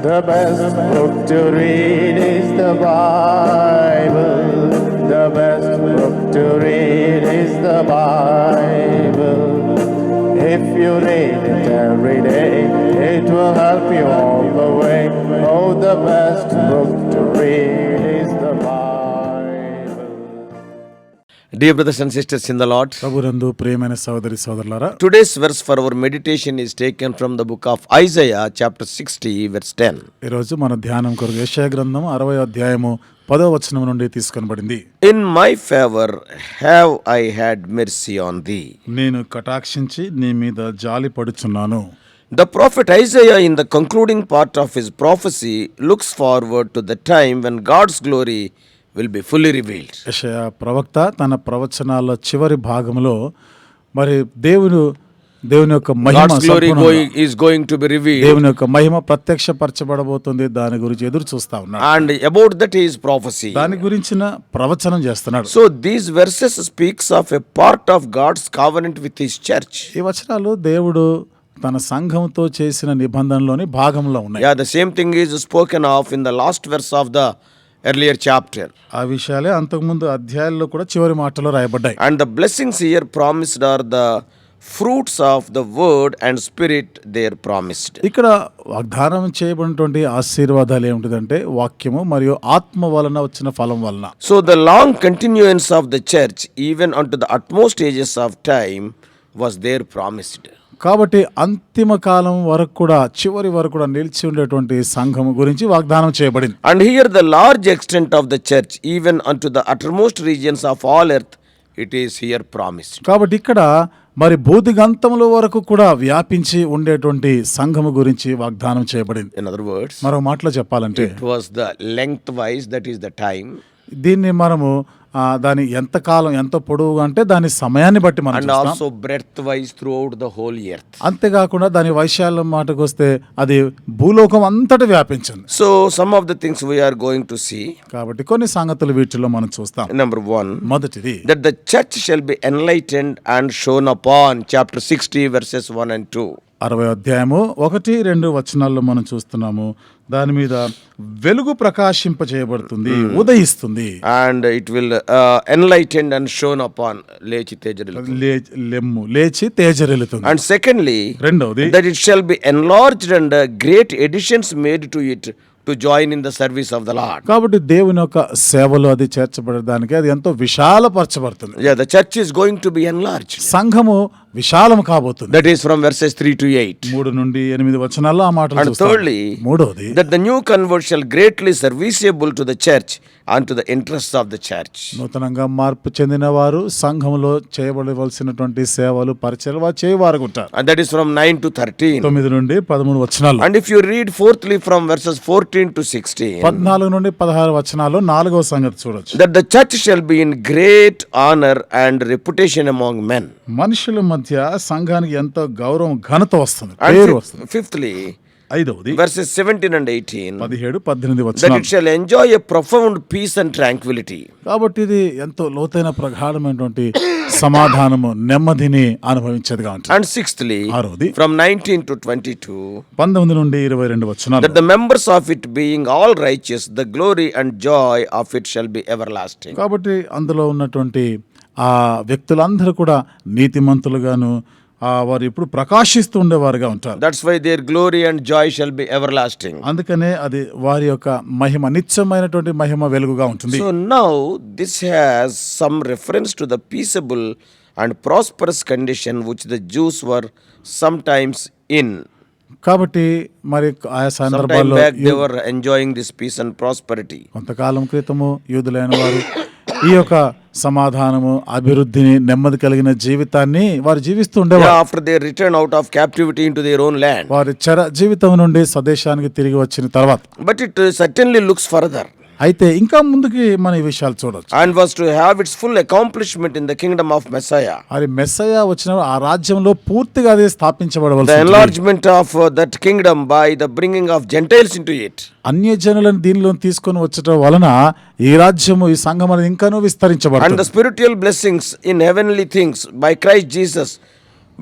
The best book to read is the Bible. The best book to read is the Bible. If you read it every day, it will help you all the way. Oh, the best book to read is the Bible. Dear brothers and sisters in the Lord, ప్రభునందు ప్రియమైన సహోదరి సహోదరులారా, today's verse for our meditation is taken from the book of Isaiah chapter 60 verse 10. ఈ రోజు మన ధ్యానం కొరకు యెషయా గ్రంథం 60వ అధ్యాయము 10వ వచనం నుండి తీసుకొనబడింది. In my favor have I had mercy on thee. నేను కటాక్షించి నీ మీద జాలి పడుచున్నాను. The prophet Isaiah in the concluding part of his prophecy looks forward to the time when God's glory will be fully revealed. యెషయా ప్రవక్త తన ప్రవచనాల చివరి భాగంలో మరి దేవుని యొక్క మహిమ God's glory is going to be revealed. దేవుని యొక్క మహిమ ప్రత్యక్షపరచబడబోతుంది. దాని గురించి ఎదురు చూస్తా ఉన్నాడు. And about that is prophecy. దాని గురించిన ప్రవచనం చేస్తున్నాడు. So these verses speaks of a part of God's covenant with his church. ఈ వచనాలు దేవుడు తన సంఘంతో చేసిన నిబంధనలోని భాగంలో ఉన్నాయి. Yeah, the same thing is spoken of in the last verse of the earlier chapter. ఆ విషయాలే అంతకుముందు అధ్యాయాల్లో కూడా చివరి మాటలో రాయబడ్డాయి. And the blessings here promised are the fruits of the word and spirit there promised. ఇక్కడ వాగ్దానం చేయబడినటువంటి ఆశీర్వాదాలు ఏమిటంటే వాక్యము మరియు ఆత్మ వలన వచ్చిన ఫలం వలన. So the long continuance of the church even unto the utmost ages of time was there promised. కాబట్టి అంతిమ కాలం వరకు కూడా చివరి వరకు కూడా నిలిచి ఉండేటువంటి సంఘం గురించి వాగ్దానం చేయబడింది. And here the large extent of the church even unto the uttermost regions of all earth it is here promised. కాబట్టి ఇక్కడ మరి భూదిగంతముల వరకు కూడా వ్యాపించి ఉండేటువంటి సంఘము గురించి వాగ్దానం చేయబడింది. In other words, మరో మాటలో చెప్పాలంటే it was the lengthwise, that is the time. దీన్ని మనము దాని ఎంత కాలం ఎంత పొడవు అంటే దాని సమయాన్ని బట్టి మనం and also breadthwise throughout the whole earth. అంతేకాకుండా దాని వైశాల్యం మాటకు వస్తే అది భూలోకం అంతటా వ్యాపించింది. So some of the things we are going to see. కాబట్టి కొన్ని సంగతులు వీటిలో మనం చూస్తాం. Number 1, మొదటిది that the church shall be enlightened and shown upon, chapter 60 verses 1 and 2. 60వ అధ్యాయము 1-2 వచనాల్లో మనం చూస్తున్నాము. దాని మీద వెలుగు ప్రకాశింపజేయబడుతుంది, ఉదయిస్తుంది. And it will enlightened and shown upon, లేచి తేజరిల్లుతుంది. And secondly, రెండవది that it shall be enlarged and great additions made to it to join in the service of the Lord. కాబట్టి దేవుని యొక్క సేవలో అది చేర్చబడడానికి అది ఎంతో విశాలపరచబడుతుంది. Yeah, the church is going to be enlarged. సంఘము విశాలము కాబోతుంది. That is from verses 3 to 8. 3-8 వచనాల్లో ఆ మాటలు And చూస్తాం. thirdly, మూడవది that the new convert shall greatly serviceable to the church and to the interests of the church. నూతనంగా మార్పు చెందిన వారు సంఘములో చేయబడవలసినటువంటి సేవలు పరిచయాలు వారు చేయవారు ఉంటారు. And that is from 9 to 13. 9-13 వచనాలు. And if you read fourthly from verses 14 to 16, 14-16 వచనాల్లో 4వ సంగతి చూడొచ్చు. that the church shall be in great honor and reputation among men. మనుషుల మధ్య సంఘానికి ఎంతో గౌరవం ఘనత వస్తుంది, And పేరు వస్తుంది. fifthly, 5వది verses 17 and 18, 17-18 that వచనాలు. it shall enjoy a profound peace and tranquility. కాబట్టి ఇది ఎంతో లోతైన ప్రగాఢమైనటువంటి సమాధానము నెమ్మదిని అనుభవించేదిగా ఉంటుంది. And sixthly, 6వది from 19 to 22, 19-22 వచనాలు. that the members of it being all righteous, the glory and joy of it shall be everlasting. కాబట్టి అందులో ఉన్నటువంటి ఆ వ్యక్తులందరూ కూడా నీతిమంతులుగాను వారు ఇప్పుడు ప్రకాశిస్తూ ఉండేవారుగా ఉంటారు. That's why their glory and joy shall be everlasting. అందుకనే అది వారి యొక్క మహిమ నిత్యమైనటువంటి మహిమ వెలుగుగా ఉంటుంది. So now this has some reference to the peaceable and prosperous condition which the Jews were sometimes in. కాబట్టి మరి ఆయా Sometime సందర్భాల్లో back they were enjoying this peace and prosperity. కొంతకాలం క్రితము యూదులైన వారు ఈ యొక్క సమాధానము, అభివృద్ధిని, నెమ్మది కలిగిన జీవితాన్ని వారు జీవిస్తూ ఉండేవారు. After they return out of captivity into their own land. వారి చెర జీవితం నుండి స్వదేశానికి తిరిగి వచ్చిన తర్వాత. But it certainly looks further. అయితే ఇంకా ముందుకి మన ఈ విషయాలు చూడొచ్చు. And was to have its full accomplishment in the kingdom of Messiah. అది మెస్సయా వచ్చిన ఆ రాజ్యంలో పూర్తిగా అది స్థాపించబడవలసి The ఉంది. enlargement of that kingdom by the bringing of Gentiles into it. అన్యజనులను దీనిలో తీసుకొని వచ్చటం వలన ఈ రాజ్యము, ఈ సంఘం అనేది ఇంకానూ And the విస్తరించబడుతుంది. spiritual blessings in heavenly things by Christ Jesus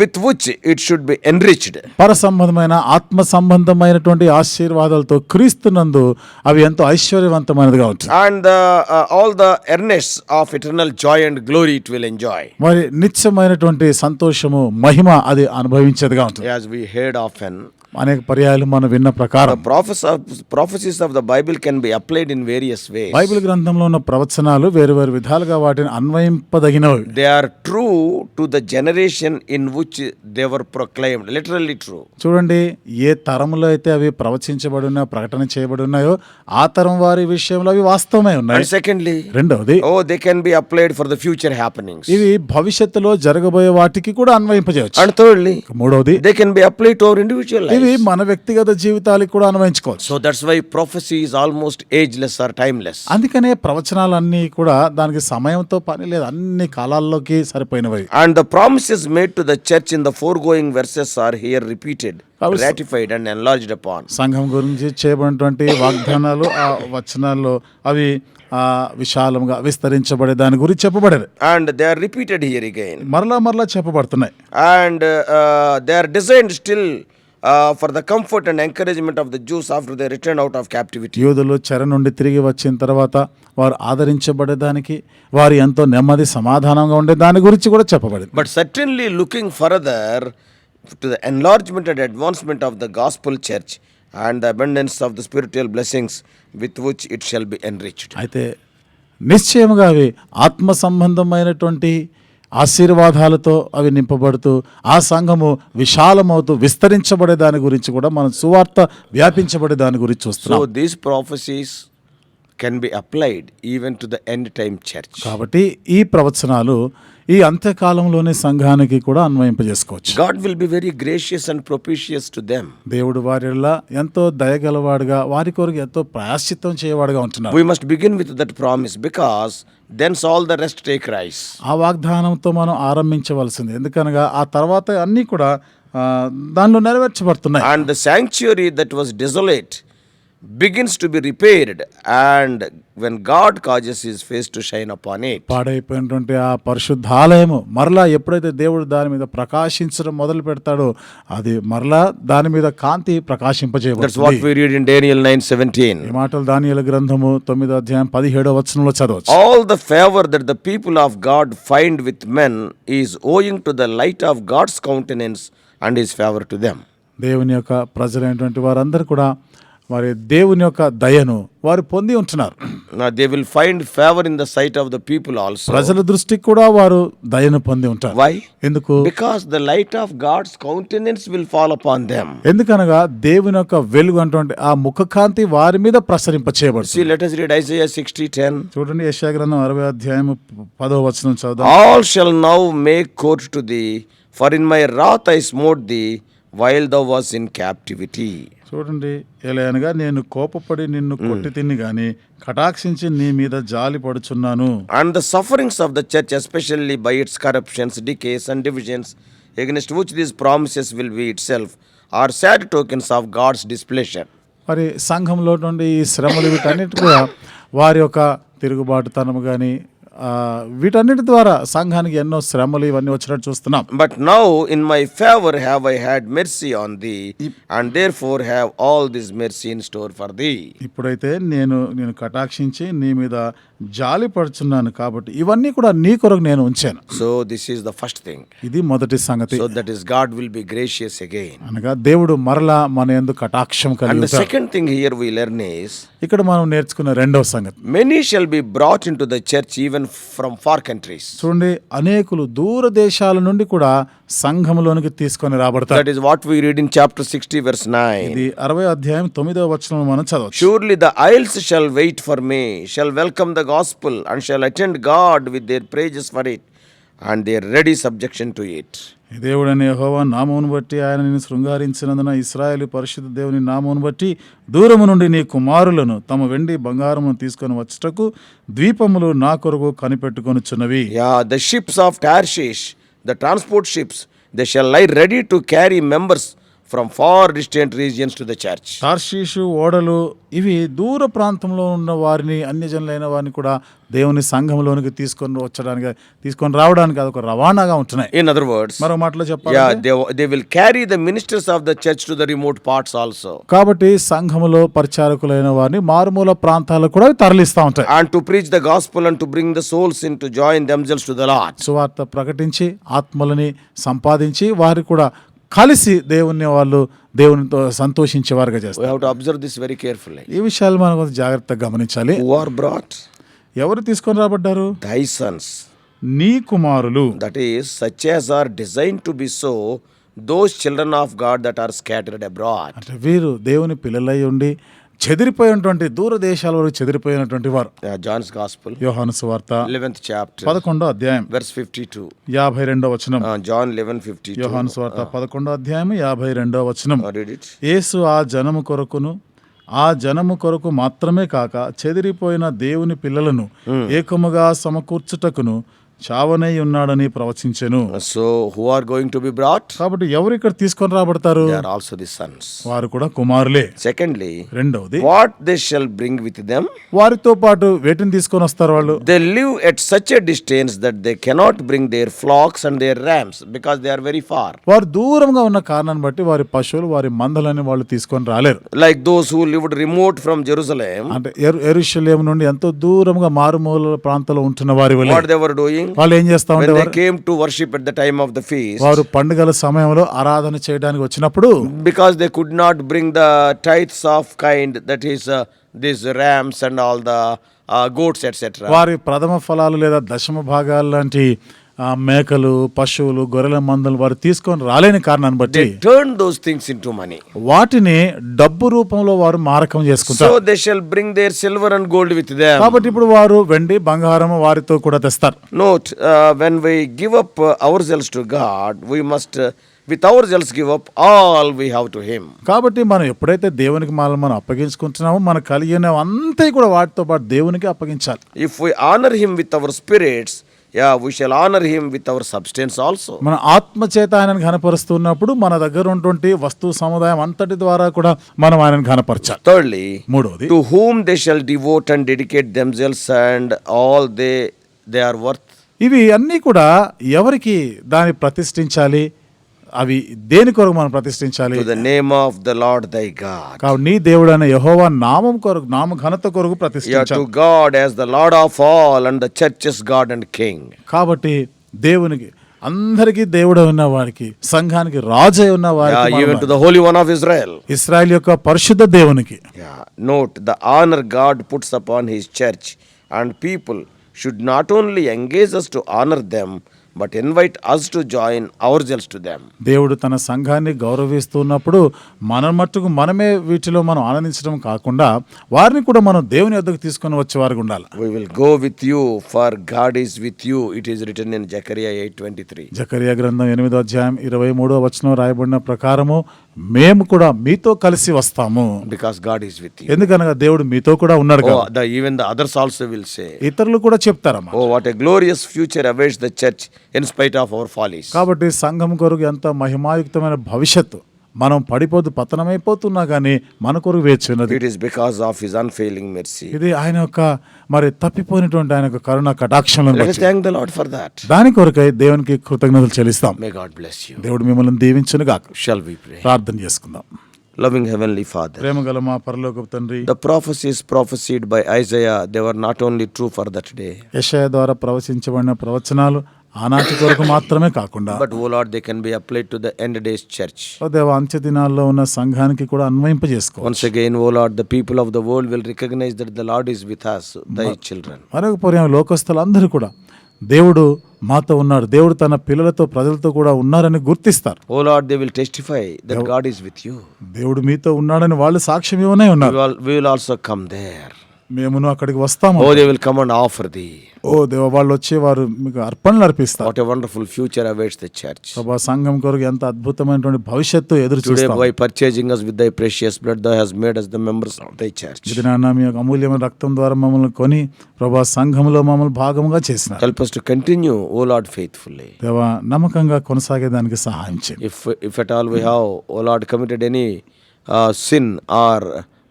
with which it should be enriched. పర సంబంధమైన ఆత్మ సంబంధమైనటువంటి ఆశీర్వాదాలతో క్రీస్తునందు అవి ఎంతో ఐశ్వర్యవంతమైనదిగా ఉంటుంది. And all the earnests of eternal joy and glory it will enjoy. మరి నిత్యమైనటువంటి సంతోషము మహిమ అది అనుభవించేదిగా ఉంటుంది. As we heard often, అనేక పర్యాయాలు మనం విన్న ప్రకారం prophecies of the Bible can be applied in various ways. Bible గ్రంథంలో ఉన్న ప్రవచనాలు వేరు వేరు విధాలుగా వాటిని అన్వయింపదగినవి. They are true to the generation in which they were proclaimed, literally true. చూడండి, ఏ తరములో అయితే అవి ప్రవచించబడి ఉన్నాయో, ప్రకటన చేయబడి ఉన్నాయో ఆ తరం వారి విషయంలో అవి వాస్తవమే ఉన్నాయి. And secondly, రెండవది, they can be applied for the future happenings. ఇవి భవిష్యత్తులో జరగబోయే వాటికి కూడా అన్వయింపజేయవచ్చు. And thirdly, మూడవది, they can be applied to our individual life. ఇవి మన వ్యక్తిగత జీవితాలకు కూడా అన్వయించుకోవచ్చు. So that's why prophecy is almost ageless or timeless. అందుకనే ప్రవచనాలన్నీ కూడా దానికి సమయంతో పని లేదు, అన్ని కాలాల్లోకి సరిపోయినవి. And the promises made to the church in the foregoing verses are here repeated, ratified and enlarged upon. సంఘం గురించి చేయబడినటువంటి వాగ్దానాలు ఆ వచనాల్లో అవి విశాలంగా విస్తరించబడే దాని గురించి చెప్పబడేది. And they are repeated here again. మరలా చెప్పబడుతున్నాయి. And they are designed still for the comfort and encouragement of the Jews after they return out of captivity. యూదులు చెర నుండి తిరిగి వచ్చిన తర్వాత వారు ఆదరించబడేదానికి, వారు ఎంతో నెమ్మది సమాధానంగా ఉండే దాని గురించి కూడా చెప్పబడింది. But certainly looking further to the enlargement and advancement of the gospel church and the abundance of the spiritual blessings with which it shall be enriched. అయితే నిశ్చయముగా అవి ఆత్మ సంబంధమైనటువంటి ఆశీర్వాదాలతో అవి నింపబడుతూ ఆ సంఘము విశాలమవుతూ విస్తరించబడే దాని గురించి కూడా మనం సువార్త వ్యాపించబడే దాని గురించి చూస్తున్నాం. So these prophecies can be applied even to the end time church. కాబట్టి ఈ ప్రవచనాలు ఈ అంత్యకాలంలోని సంఘానికి కూడా అన్వయింపజేసుకోవచ్చు. God will be very gracious and propitious to them. దేవుడు వారిలా ఎంతో దయగలవాడుగా, వారి కొరకు ఎంతో ప్రాయశ్చిత్తం చేయవాడుగా ఉంటున్నారు. We must begin with that promise because thence all the rest take rise. ఆ వాగ్దానంతో మనం ఆరంభించవలసింది, ఎందుకనగా ఆ తర్వాత అన్నీ కూడా దానిలో నెరవేర్చబడుతున్నాయి. And the sanctuary that was desolate begins to be repaired, and when God causes his face to shine upon it. పాడైపోయినటువంటి ఆ పరిశుద్ధాలయము మరలా ఎప్పుడైతే దేవుడు దాని మీద ప్రకాశించడం మొదలు పెడతాడో అది మరలా దాని మీద కాంతి ప్రకాశింపజేయబడుతుంది. That's what we read in Daniel 9:17. ఈ మాటలు దానియేలు గ్రంథము 9వ అధ్యాయం 17వ వచనంలో చదవచ్చు. All the favor that the people of God find with men is owing to the light of God's countenance and his favor to them. దేవుని యొక్క ప్రజలైనటువంటి వారందరూ కూడా మరి దేవుని యొక్క దయను వారు పొంది ఉంటున్నారు. Now they will find favor in the sight of the people also. ప్రజల దృష్టికి కూడా వారు దయను పొంది ఉంటారు. Why? ఎందుకు? Because the light of God's countenance will fall upon them. ఎందుకనగా దేవుని యొక్క వెలుగు అంటే ఆ ముఖకాంతి వారి మీద ప్రసరింప చేయబడుతుంది. See, let us read Isaiah 60:10. చూడండి, యెషయా గ్రంథం 60వ అధ్యాయం 10వ వచనం చదువుదాం. All shall now make court to thee, for in my wrath I smote thee while thou was in captivity. చూడండి, ఎలాగనగా నేను కోపపడి నిన్ను కొట్టి తిని గాని కటాక్షించి నీ మీద జాలి పడుచున్నాను. And the sufferings of the church, especially by its corruptions, decays and divisions, against which these promises will be itself, are sad tokens of God's displeasure. మరి సంఘంలో నుండి ఈ శ్రమలు వీటన్నిటి కూడా వారి యొక్క తిరుగుబాటుతనము కానీ వీటన్నిటి ద్వారా సంఘానికి ఎన్నో శ్రమలు ఇవన్నీ వచ్చినట్టు చూస్తున్నాం. But now in my favor have I had mercy on thee, and therefore have all this mercy in store for thee. ఇప్పుడైతే నేను కటాక్షించి నీ మీద జాలి పడుచున్నాను కాబట్టి ఇవన్నీ కూడా నీ కొరకు నేను ఉంచాను. So this is the first thing. ఇది మొదటి సంగతి. So that is God will be gracious again. అనగా దేవుడు మరలా మన యందు కటాక్షం కలిగి And the ఉంటాడు. second thing here we learn is, ఇక్కడ మనం నేర్చుకున్న రెండవ సంగతి, many shall be brought into the church even from far countries. చూడండి, అనేకులు దూర దేశాల నుండి కూడా సంఘములోనికి తీసుకొని రాబడతారు. That is what we read in chapter 60 verse 9. ఇది 60వ అధ్యాయం 9వ వచనంలో మనం చదవచ్చు. Surely the isles shall wait for me, shall welcome the gospel, and shall attend God with their praises for it, and their ready subjection to it. దేవుడైన యెహోవా నామమును బట్టి ఆయన నిన్ను శృంగారించినందున ఇశ్రాయేలు పరిశుద్ధ దేవుని నామమును బట్టి దూరము నుండి నీ కుమారులను తమ వెండి బంగారమును తీసుకొని వచ్చుటకు ద్వీపములు నా కొరకు కనిపెట్టుకొనుచున్నవి. Yeah, the ships of Tarshish, the transport ships, they shall lie ready to carry members from far distant regions to the church. తార్షీషు ఓడలు ఇవి దూర ప్రాంతంలో ఉన్న వారిని, అన్యజనులైన వారిని కూడా దేవుని సంఘంలోనికి తీసుకొని రావడానికి అదొక రవాణాగా ఉంటున్నాయి. In other words, మరో మాటలో చెప్పాలి, they will carry the ministers of the church to the remote parts also. కాబట్టి సంఘములో పరిచారకులైన వారిని మారుమూల ప్రాంతాలకు కూడా తరలిస్తూ ఉంటాయి. And to preach the gospel and to bring the souls in to join themselves to the Lord. సువార్త ప్రకటించి ఆత్మలని సంపాదించి వారు కూడా కలిసి దేవునితో సంతోషించేవారుగా We చేస్తారు. have to observe this very carefully. ఈ విషయాలు మనం కొంచెం జాగ్రత్తగా గమనించాలి. Who are brought? ఎవరు తీసుకొని రాబడ్డారు? Thy sons. నీ కుమారులు. That is, such as are designed to be so, those children of God that are scattered abroad. అంటే వీరు దేవుని పిల్లలై ఉండి చెదిరిపోయినటువంటి దూర దేశాల వరకు చెదిరిపోయినటువంటి వారు. John's Gospel, యోహాను సువార్త 11th chapter, 11వ అధ్యాయం verse 52. 52వ వచనం. John 11:52. యోహాను సువార్త 11వ అధ్యాయం 52వ వచనం. Read it. యేసు ఆ జనము కొరకు మాత్రమే కాక చెదిరిపోయిన దేవుని పిల్లలను ఏకముగా సమకూర్చుటకును చావనై ఉన్నాడని ప్రవచించెను. So, who are going to be brought? కాబట్టి ఎవరు ఇక్కడ తీసుకొని రాబడతారు? They are also the sons. వారు కూడా కుమారులే. Secondly, రెండవది, what they shall bring with them? వారితో పాటు వేటిని తీసుకొని వస్తారు వాళ్ళు? They live at such a distance that they cannot bring their flocks and their rams because they are very far. వారు దూరంగా ఉన్న కారణాన్ని బట్టి వారి పశువులు, వారి మందలని వాళ్ళు తీసుకొని రాలేరు. Like those who lived remote from Jerusalem. అంటే యెరూషలేము నుండి ఎంతో దూరంగా మారుమూల ప్రాంతంలో ఉంటున్న వారి వలె What they were doing? వాళ్ళు ఏం చేస్తా When they ఉండేవారు? came to worship at the time of the feast, వారు పండుగల సమయంలో ఆరాధన చేయడానికి వచ్చినప్పుడు because they could not bring the tithes of kind, that is these rams and all the goats, etc. వారి ప్రథమ ఫలాలు లేదా దశమ భాగాలు లాంటి మేకలు, పశువులు, గొర్రెల మందలు వారు తీసుకొని రాలేని కారణాన్ని బట్టి They turned those things into money. వాటిని డబ్బు రూపంలో వారు మారకం చేసుకుంటారు. So they shall bring their silver and gold with them. కాబట్టి ఇప్పుడు వారు వెండి, బంగారం వారితో కూడా తెస్తారు. Note, when we give up ourselves to God, we must with ourselves give up all we have to Him. కాబట్టి మనం ఎప్పుడైతే దేవునికి మనం అప్పగించుకుంటున్నామో మన కలిగిన అంతా కూడా వాటితో పాటు దేవునికి అప్పగించాలి. If we honor Him with our spirits, we shall honor Him with our substance also. మన ఆత్మ చేత ఆయనను ఘనపరుస్తున్నప్పుడు మన దగ్గర ఉన్నటువంటి వస్తు సముదాయం అంతటి ద్వారా కూడా మనం ఆయనను ఘనపరచాలి. Thirdly, మూడవది, to whom they shall devote and dedicate themselves and all they are worth. ఇవి అన్నీ కూడా ఎవరికి దాన్ని ప్రతిష్ఠించాలి? అవి దేని కొరకు మనం ప్రతిష్ఠించాలి? To the name of the Lord thy God. కాబట్టి నీ దేవుడైన యెహోవా నామం కొరకు, నామ ఘనత కొరకు ప్రతిష్ఠించాలి. To God as the Lord of all and the church's God and King. కాబట్టి దేవునికి, అందరికీ దేవుడు ఉన్న వారికి, సంఘానికి రాజు ఉన్న వారికి, Even to the Holy One of Israel. ఇశ్రాయేలు యొక్క పరిశుద్ధ దేవునికి. Note, the honor God puts upon His church and people should not only engage us to honor them, but invite us to join ourselves to them. దేవుడు తన సంఘాన్ని గౌరవిస్తున్నప్పుడు మన మట్టుకు మనమే వీటిలో మనం ఆనందించడం కాకుండా వారిని కూడా మనం దేవుని యొద్దకు తీసుకొని వచ్చే వారికి ఉండాలి. We will go with you, for God is with you. It is written in Zechariah 8:23. Zechariah గ్రంథం 8వ అధ్యాయం 23వ వచనం రాయబడిన ప్రకారము మేము కూడా మీతో కలిసి వస్తాము. Because God is with you. ఎందుకనగా దేవుడు మీతో కూడా ఉన్నాడు కదా. Even the others also will say. ఇతరులు కూడా చెప్తారమ్మా. Oh, what a glorious future awaits the church in spite of our follies. కాబట్టి సంఘం కొరకు ఎంత మహిమాయుక్తమైన భవిష్యత్తు, మనం పతనమైపోతున్నా కానీ మన కొరకు వేచి ఉన్నది. It is because of His unfailing mercy. ఇది ఆయన యొక్క మరి తప్పిపోయినటువంటి ఆయన యొక్క కరుణ కటాక్షంలో. Let us thank the Lord for that. దాని కొరకై దేవునికి కృతజ్ఞతలు చెల్లిస్తాం. May God bless you. దేవుడు మిమ్మల్ని దీవించును గాక. Shall we pray? ప్రార్థన చేసుకుందాం. Loving Heavenly Father, ప్రేమగల మా పరలోకపు తండ్రి, the prophecies prophesied by Isaiah, they were not only true for that day. యెషయా ద్వారా ప్రవచించబడిన ప్రవచనాలు ఆనాటి కొరకు మాత్రమే కాకుండా, but oh Lord, they can be applied to the end days church. ఓ దేవా, అంత్య దినాల్లో ఉన్న సంఘానికి కూడా అన్వయింపజేసుకో. Once again, oh Lord, the people of the world will recognize that the Lord is with us, thy children. మరొక పర్యాయం లోకస్తులందరూ కూడా దేవుడు మాతో ఉన్నాడు, దేవుడు తన పిల్లలతో, ప్రజలతో కూడా ఉన్నారని గుర్తిస్తారు. Oh Lord, they will testify that God is with you. దేవుడు మీతో ఉన్నాడని వాళ్ళు సాక్ష్యం ఇవ్వనే ఉన్నారు. We will also come there. మేమును అక్కడికి వస్తాము. Oh, they will come and offer thee. ఓ దేవ, వాళ్ళు వచ్చి వారు మీకు అర్పణలు అర్పిస్తారు. What a wonderful future awaits the church. ప్రభా, సంఘం కొరకు ఎంత అద్భుతమైనటువంటి భవిష్యత్తు ఎదురు Today, చూస్తాం. by purchasing us with thy precious blood, thou hast made us the members of thy church. ఇది నాన్న మీ యొక్క అమూల్యమైన రక్తం ద్వారా మమ్మల్ని కొని ప్రభా సంఘంలో మమ్మల్ని భాగంగా చేసినారు. Help us to continue, O Lord, faithfully. దేవా, నమ్మకంగా కొనసాగేదానికి సహాయం చేయండి. If at all we have, O Lord, committed any sin or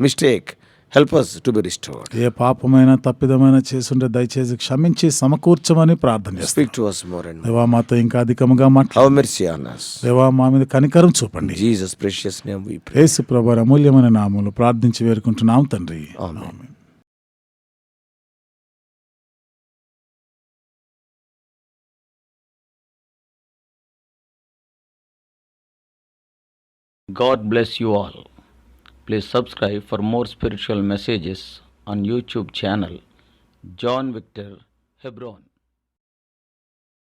mistake, help us to be restored. ఏ పాపమైన తప్పిదమైన చేసుంటే దయచేసి క్షమించి సమకూర్చమని ప్రార్థన చేస్తాం. Speak to us more and more. దేవా, మాతో ఇంకా అధికముగా మాట్లాడు. Have mercy on us. దేవా, మా మీద కనికరం చూపండి. In Jesus' precious name we pray. యేసు ప్రభువు అమూల్యమైన నామములో ప్రార్థించి వేడుకుంటున్నాం తండ్రి. Amen. Amen. God bless you all. Please subscribe for more spiritual messages on YouTube channel John Victor Hebron.